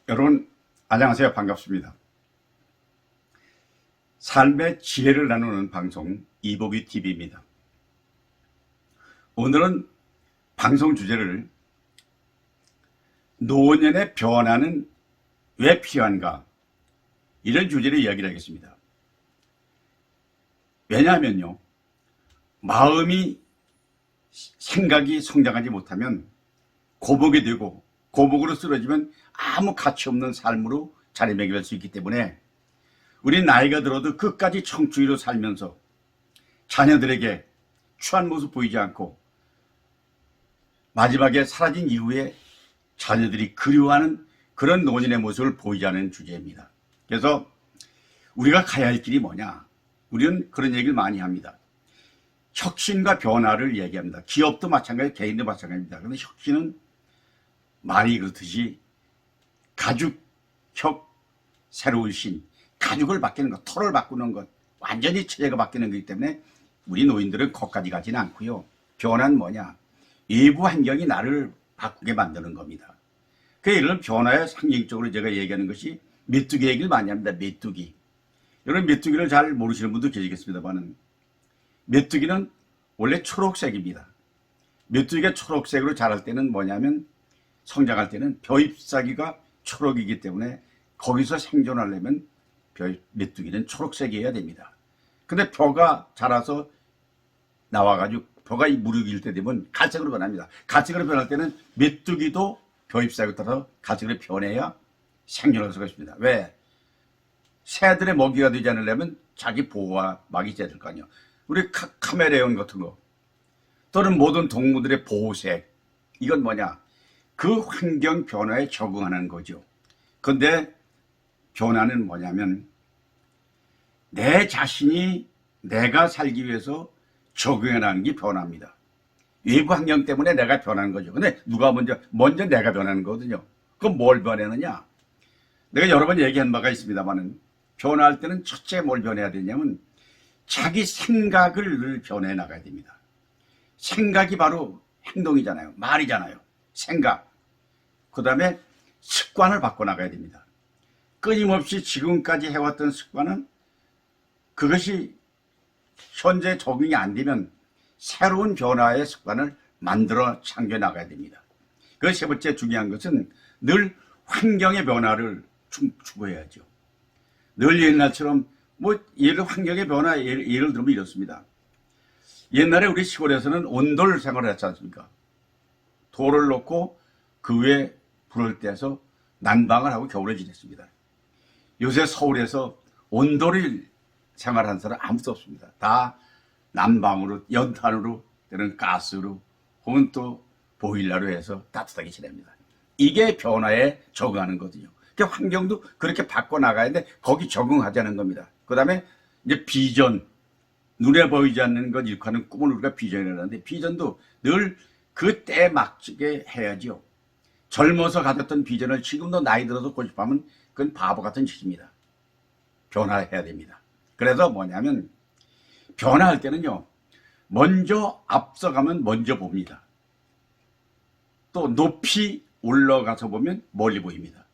여러분 안녕하세요. 반갑습니다. 삶의 지혜를 나누는 방송 이보기 TV입니다. 오늘은 방송 주제를 노년의 변화는 왜 필요한가, 이런 주제로 이야기를 하겠습니다. 왜냐하면요, 마음이 생각이 성장하지 못하면 고복이 되고, 고복으로 쓰러지면 아무 가치 없는 삶으로 자리매김할 수 있기 때문에 우리 나이가 들어도 끝까지 청춘으로 살면서 자녀들에게 추한 모습 보이지 않고 마지막에 사라진 이후에 자녀들이 그리워하는 그런 노년의 모습을 보이자는 주제입니다. 그래서 우리가 가야 할 길이 뭐냐? 우리는 그런 얘기를 많이 합니다. 혁신과 변화를 얘기합니다. 기업도 마찬가지, 개인도 마찬가지입니다. 그런데 혁신은 말이 그렇듯이 가죽혁 새로운 신, 가죽을 바뀌는 것, 털을 바꾸는 것, 완전히 체제가 바뀌는 거기 때문에 우리 노인들은 거기까지 가지는 않고요. 변화는 뭐냐? 외부 환경이 나를 바꾸게 만드는 겁니다. 이런 변화의 상징적으로 제가 얘기하는 것이 메뚜기 얘기를 많이 합니다. 메뚜기. 여러분, 메뚜기를 잘 모르시는 분도 계시겠습니다만, 메뚜기는 원래 초록색입니다. 메뚜기가 초록색으로 자랄 때는 뭐냐면, 성장할 때는 벼잎사귀가 초록이기 때문에 거기서 생존하려면 메뚜기는 초록색이어야 됩니다. 근데 벼가 자라서 나와가지고 벼가 무르길 때 되면 갈색으로 변합니다. 갈색으로 변할 때는 메뚜기도 벼잎사귀에 따라서 갈색으로 변해야 생존할 수가 있습니다. 왜? 새들의 먹이가 되지 않으려면 자기 보호와 막이 있어야 될 거 아니에요. 우리 카멜레온 같은 거, 또는 모든 동물들의 보호색, 이건 뭐냐? 그 환경 변화에 적응하는 거죠. 근데 변화는 뭐냐면 내 자신이 내가 살기 위해서 적응해나가는 게 변화입니다. 외부 환경 때문에 내가 변하는 거죠. 근데 누가 먼저 내가 변하는 거거든요. 그럼 뭘 변하느냐? 내가 여러 번 얘기한 바가 있습니다만은, 변화할 때는 첫째 뭘 변해야 되냐면 자기 생각을 늘 변해 나가야 됩니다. 생각이 바로 행동이잖아요. 말이잖아요. 생각. 그 다음에 습관을 바꿔나가야 됩니다. 끊임없이 지금까지 해왔던 습관은 그것이 현재 적응이 안 되면 새로운 변화의 습관을 만들어 창조해 나가야 됩니다. 그 세 번째 중요한 것은 늘 환경의 변화를 추구해야죠. 늘 옛날처럼 환경의 변화, 예를 들면 이렇습니다. 옛날에 우리 시골에서는 온돌 생활을 했지 않습니까? 돌을 놓고 그 위에 불을 떼서 난방을 하고 겨울을 지냈습니다. 요새 서울에서 온돌을 생활한 사람 아무도 없습니다. 다 난방으로, 연탄으로, 또는 가스로, 혹은 또 보일러로 해서 따뜻하게 지냅니다. 이게 변화에 적응하는 거거든요. 그러니까 환경도 그렇게 바꿔나가야 돼. 거기 적응하자는 겁니다. 그 다음에 이제 비전, 눈에 보이지 않는 것 일컫는 꿈을 우리가 비전이라고 하는데, 비전도 늘 그 때에 맞게 해야죠. 젊어서 가졌던 비전을 지금도 나이 들어서 고집하면 그건 바보 같은 짓입니다. 변화해야 됩니다. 그래서 뭐냐면 변화할 때는요, 먼저 앞서가면 먼저 봅니다. 또 높이 올라가서 보면 멀리 보입니다.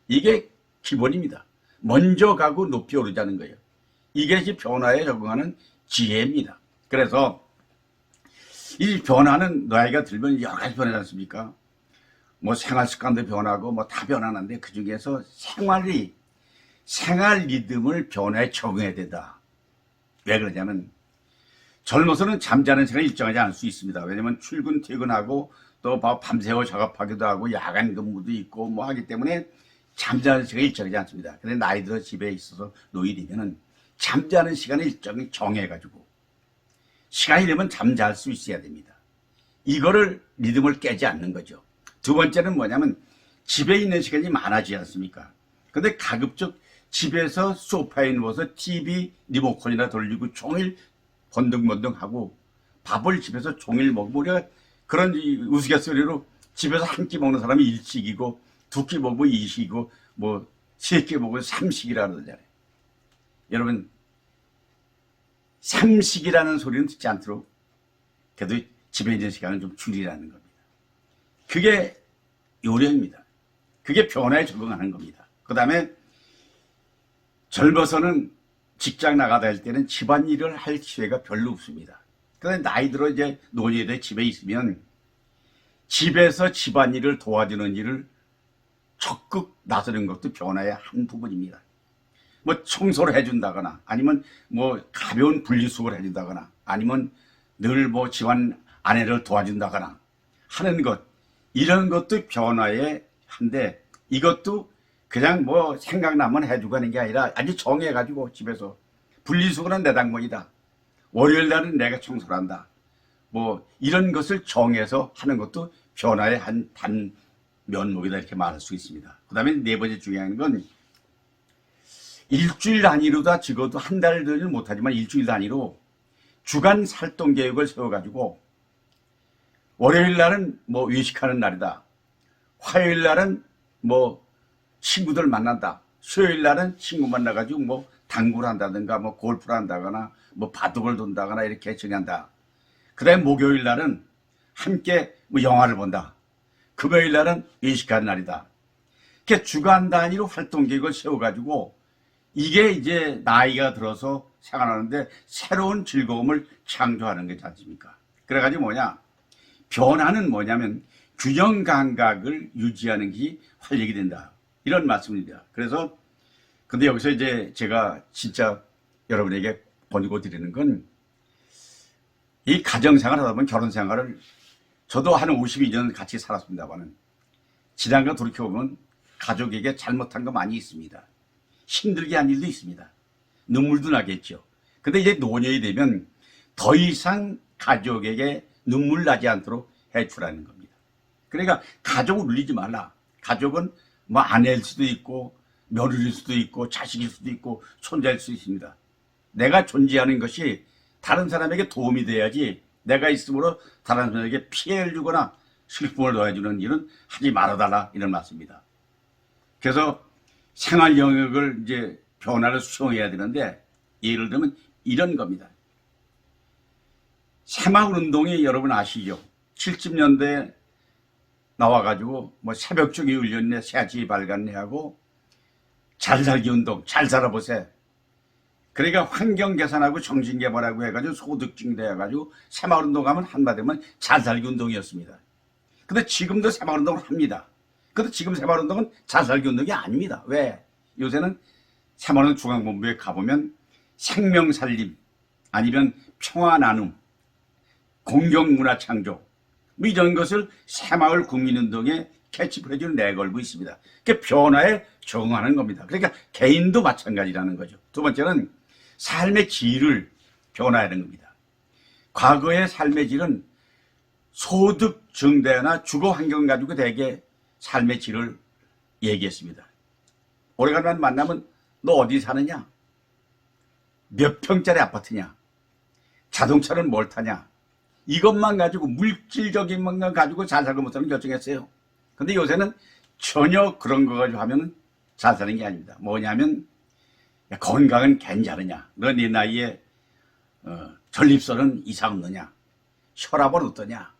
이게 기본입니다. 먼저 가고 높이 오르자는 거예요. 이게 변화에 적응하는 지혜입니다. 그래서 이 변화는 나이가 들면 여러 가지 변하지 않습니까? 생활 습관도 변하고 다 변하는데, 그 중에서 생활 리듬을 변화에 적응해야 된다. 왜 그러냐면 젊어서는 잠자는 시간이 일정하지 않을 수 있습니다. 왜냐면 출근 퇴근하고 또 밤새워 작업하기도 하고 야간 근무도 있고 하기 때문에 잠자는 시간이 일정하지 않습니다. 근데 나이 들어 집에 있어서 노인이면은 잠자는 시간을 일정히 정해가지고 시간이 되면 잠잘 수 있어야 됩니다. 이거를 리듬을 깨지 않는 거죠. 두 번째는 뭐냐면 집에 있는 시간이 많아지지 않습니까? 근데 가급적 집에서 소파에 누워서 TV 리모컨이나 돌리고 종일 번둥번둥하고 밥을 집에서 종일 먹고, 우리가 그런 우스갯소리로 집에서 한 끼 먹는 사람이 일식이고, 두 끼 먹으면 이식이고, 세 끼 먹으면 삼식이라 그러잖아요. 여러분, 삼식이라는 소리는 듣지 않도록 그래도 집에 있는 시간을 좀 줄이라는 겁니다. 그게 요령입니다. 그게 변화에 적응하는 겁니다. 그 다음에 젊어서는 직장 나가다 할 때는 집안일을 할 기회가 별로 없습니다. 그런데 나이 들어 이제 노년에 집에 있으면 집에서 집안일을 도와주는 일을 적극 나서는 것도 변화의 한 부분입니다. 뭐 청소를 해준다거나 아니면 뭐 가벼운 분리수거를 해준다거나 아니면 늘 뭐 집안 아내를 도와준다거나 하는 것, 이런 것도 변화의 한데, 이것도 그냥 뭐 생각나면 해주고 하는 게 아니라 아주 정해가지고 집에서 분리수거는 내 당번이다, 월요일 날은 내가 청소를 한다, 뭐 이런 것을 정해서 하는 것도 변화의 한 단 면목이다, 이렇게 말할 수 있습니다. 그 다음에 네 번째 중요한 건 일주일 단위로다 적어도 한 달을 못하지만 일주일 단위로 주간 활동 계획을 세워가지고 월요일 날은 뭐 외식하는 날이다, 화요일 날은 뭐 친구들 만난다, 수요일 날은 친구 만나가지고 뭐 당구를 한다든가 뭐 골프를 한다거나 뭐 바둑을 돈다거나 이렇게 정한다. 그 다음에 목요일 날은 함께 뭐 영화를 본다, 금요일 날은 외식하는 날이다. 이렇게 주간 단위로 활동 계획을 세워가지고 이게 이제 나이가 들어서 생활하는데 새로운 즐거움을 창조하는 거지 않습니까? 그래가지고 뭐냐, 변화는 뭐냐면 균형 감각을 유지하는 게 활력이 된다, 이런 말씀입니다. 그래서 근데 여기서 이제 제가 진짜 여러분에게 권고 드리는 건, 이 가정생활 하다 보면 결혼생활을 저도 한 52년 같이 살았습니다만은 지난거 돌이켜보면 가족에게 잘못한 거 많이 있습니다. 힘들게 한 일도 있습니다. 눈물도 나겠죠. 근데 이제 노년이 되면 더 이상 가족에게 눈물 나지 않도록 해주라는 겁니다. 그러니까 가족을 울리지 말라. 가족은 뭐 아내일 수도 있고 며느리일 수도 있고 자식일 수도 있고 손자일 수도 있습니다. 내가 존재하는 것이 다른 사람에게 도움이 돼야지, 내가 있으므로 다른 사람에게 피해를 주거나 슬픔을 더해주는 일은 하지 말아달라, 이런 말씀입니다. 그래서 생활 영역을 이제 변화를 수용해야 되는데, 예를 들면 이런 겁니다. 새마을운동이 여러분 아시죠? 70년대에 나와가지고 뭐 새벽쪽에 울렸네, 새아치 발간네 하고 잘살기 운동, 잘 살아보세. 그러니까 환경 개선하고 정신 개발하고 해가지고 소득 증대해가지고 새마을운동 하면 한마디면 잘살기 운동이었습니다. 근데 지금도 새마을운동을 합니다. 근데 지금 새마을운동은 잘살기 운동이 아닙니다. 왜? 요새는 새마을운동 중앙본부에 가보면 생명살림, 아니면 평화나눔, 공경문화창조, 뭐 이런 것을 새마을 국민운동에 캐치프레이즈로 내걸고 있습니다. 그게 변화에 적응하는 겁니다. 그러니까 개인도 마찬가지라는 거죠. 두 번째는 삶의 질을 변화하는 겁니다. 과거의 삶의 질은 소득 증대나 주거 환경 가지고 대개 삶의 질을 얘기했습니다. 오래간만 만나면 너 어디 사느냐? 몇 평짜리 아파트냐? 자동차는 뭘 타냐? 이것만 가지고, 물질적인 것만 가지고 잘 살고 못 사는 결정했어요. 근데 요새는 전혀 그런 거 가지고 하면 잘 사는 게 아닙니다. 뭐냐면, 야, 건강은 괜찮으냐? 너 네 나이에 전립선은 이상 없느냐? 혈압은 어떠냐?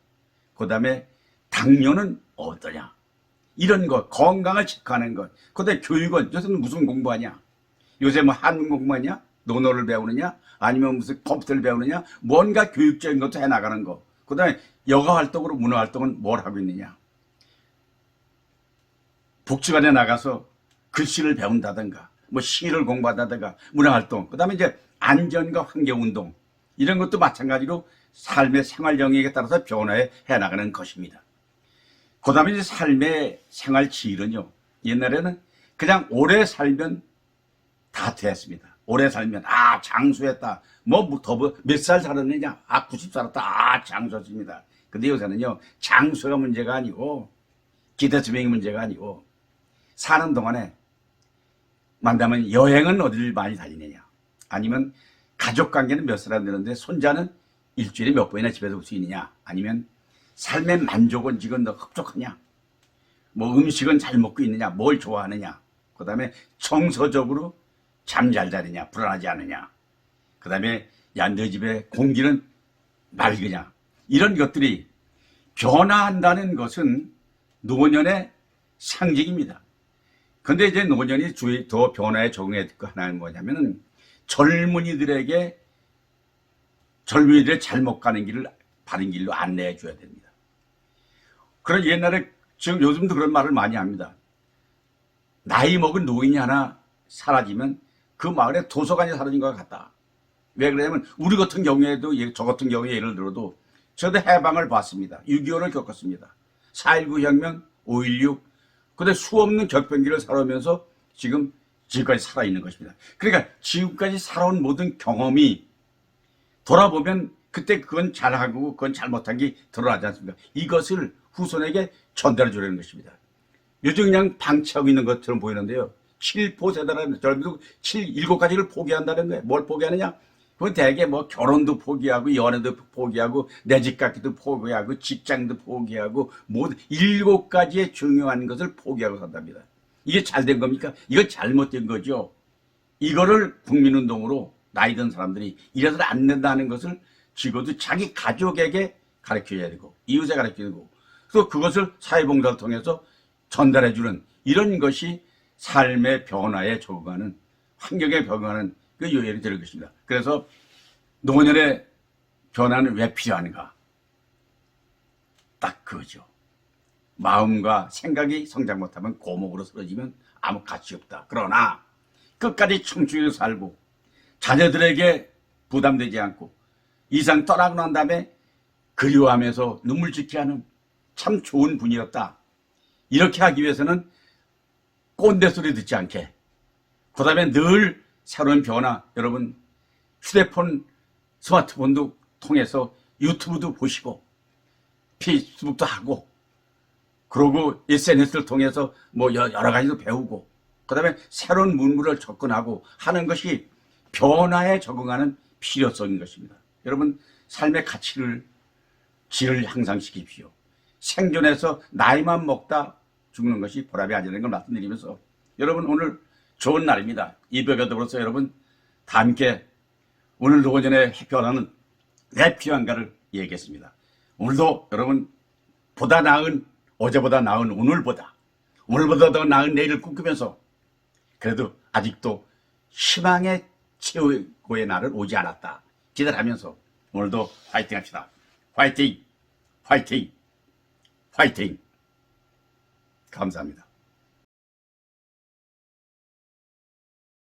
그 다음에 당뇨는 어떠냐? 이런 것, 건강을 체크하는 것. 그 다음에 교육은 요새는 무슨 공부하냐? 요새 뭐 한문 공부하냐? 논어를 배우느냐? 아니면 무슨 컴퓨터를 배우느냐? 뭔가 교육적인 것도 해나가는 거. 그 다음에 여가 활동으로 문화 활동은 뭘 하고 있느냐? 복지관에 나가서 글씨를 배운다든가, 뭐 시를 공부한다든가, 문화 활동. 그 다음에 이제 안전과 환경 운동. 이런 것도 마찬가지로 삶의 생활 영역에 따라서 변화해 나가는 것입니다. 그 다음에 이제 삶의 생활 질은요, 옛날에는 그냥 오래 살면 다 됐습니다. 오래 살면, 아, 장수했다. 몇 살 살았느냐? 아, 90 살았다. 아, 장수했습니다. 근데 요새는요, 장수가 문제가 아니고, 기대수명이 문제가 아니고, 사는 동안에, 만나면 여행은 어디를 많이 다니느냐? 아니면 가족 관계는 몇 사람 되는데, 손자는 일주일에 몇 번이나 집에서 올 수 있느냐? 아니면 삶의 만족은 지금 너 흡족하냐? 뭐 음식은 잘 먹고 있느냐? 뭘 좋아하느냐? 그 다음에 정서적으로 잠 잘 자느냐, 불안하지 않느냐, 그 다음에 야, 너 집에 공기는 맑으냐, 이런 것들이 변화한다는 것은 노년에 상징입니다. 근데 이제 노년이 더 변화에 적응해야 될 거 하나는 뭐냐면은 젊은이들의 잘못 가는 길을 바른 길로 안내해 줘야 됩니다. 그런 옛날에 지금 요즘도 그런 말을 많이 합니다. 나이 먹은 노인이 하나 사라지면 그 마을에 도서관이 사라진 것 같다. 왜 그러냐면 우리 같은 경우에도 저 같은 경우에 예를 들어도 저도 해방을 봤습니다. 6.25를 겪었습니다. 4.19 혁명, 5.16 근데 수없는 격변기를 살아오면서 지금까지 살아있는 것입니다. 그러니까 지금까지 살아온 모든 경험이 돌아보면 그때 그건 잘하고 그건 잘못한 게 드러나지 않습니까? 이것을 후손에게 전달해 주려는 것입니다. 요즘 그냥 방치하고 있는 것처럼 보이는데요. 7포세다라는 젊은이도 7가지를 포기한다는 거예요. 뭘 포기하느냐? 그건 대개 뭐 결혼도 포기하고 연애도 포기하고 내 집 갖기도 포기하고 직장도 포기하고 모든 7가지의 중요한 것을 포기하고 산답니다. 이게 잘된 겁니까? 이거 잘못된 거죠. 이거를 국민운동으로 나이 든 사람들이 이래서는 안 된다는 것을 적어도 자기 가족에게 가르쳐야 되고 이웃에 가르쳐야 되고 그래서 그것을 사회봉사를 통해서 전달해주는 이런 것이 삶의 변화에 적응하는 환경에 적응하는 그 요인이 될 것입니다. 그래서 노년의 변화는 왜 필요한가? 딱 그거죠. 마음과 생각이 성장 못하면 고목으로 쓰러지면 아무 가치 없다. 그러나 끝까지 청춘으로 살고 자녀들에게 부담되지 않고 이상 떠나고 난 다음에 그리워하면서 눈물 짓게 하는 참 좋은 분이었다. 이렇게 하기 위해서는 꼰대 소리 듣지 않게 그 다음에 늘 새로운 변화 여러분 휴대폰 스마트폰도 통해서 유튜브도 보시고 페이스북도 하고 그러고 SNS를 통해서 뭐 여러 가지도 배우고 그 다음에 새로운 문물을 접근하고 하는 것이 변화에 적응하는 필요성인 것입니다. 여러분 삶의 질을 향상시키십시오. 생존해서 나이만 먹다 죽는 것이 보람이 아니라는 걸 말씀드리면서 여러분 오늘 좋은 날입니다. 이벽에 더불어서 여러분 다 함께 오늘 노년의 변화는 왜 필요한가를 얘기했습니다. 오늘도 여러분 보다 나은 어제보다 나은 오늘보다 더 나은 내일을 꿈꾸면서 그래도 아직도 희망의 최고의 날은 오지 않았다 기다리면서 오늘도 화이팅 합시다. 화이팅! 화이팅! 화이팅! 감사합니다.